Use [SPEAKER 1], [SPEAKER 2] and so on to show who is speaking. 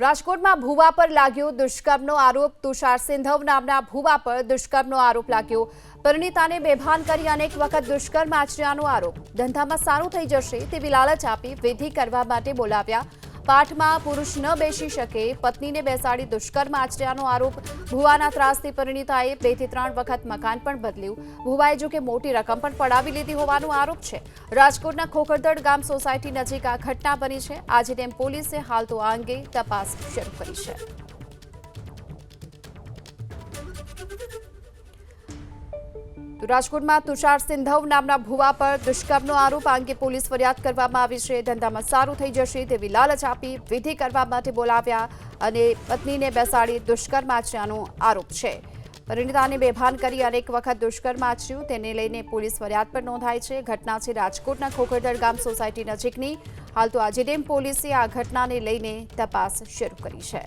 [SPEAKER 1] રાજકોટમાં ભુવા પર લાગ્યો દુષ્કર્મનો આરોપ। તુષાર સિંધવ નામના ભુવા પર દુષ્કર્મનો આરોપ લાગ્યો। પરિણીતાને બેભાન કરી અનેક વખત દુષ્કર્મ આચર્યાનો આરોપ। ધંધામાં સારું થઈ જશે તેવી લાલચ આપી વિધિ કરવા માટે બોલાવ્યા। પાઠમાં પુરુષ ન બેસી શકે, પત્નીને બેસાડી દુષ્કર્મ આચર્યાનો આરોપ। ભુવાના ત્રાસથી પરિણીતાએ 2 થી 3 વખત મકાન પણ બદલ્યું। ભુવાએ જો કે મોટી રકમ પણ પડાવી લીધી હોવાનો આરોપ છે। રાજકોટના ખોખરદડ ગામ સોસાયટી નજીક આ ઘટના બની છે। આજે તેમ પોલીસે હાલ તો આ અંગે તપાસ શરૂ કરી છે। રાજકોટમાં તુષાર સિંધવ નામના ભુવા પર દુષ્કર્મનો આરોપ। આ અંગે પોલીસ ફરિયાદ કરવામાં આવી છે। ધંધામાં સારું થઈ જશે તેવી લાલચ આપી વિધિ કરવા માટે બોલાવ્યા અને પત્નીને બેસાડી દુષ્કર્મ આચર્યાનો આરોપ છે। પરિણીતાને બેભાન કરી અનેક વખત દુષ્કર્મ આચર્યું, તેને લઈને પોલીસ ફરિયાદ પણ નોંધાઈ છે। ઘટના છે રાજકોટના ખોખરદડ ગામ સોસાયટી નજીકની। હાલ તો આજે ડેમ પોલીસે આ ઘટનાને લઈને તપાસ શરૂ કરી છે।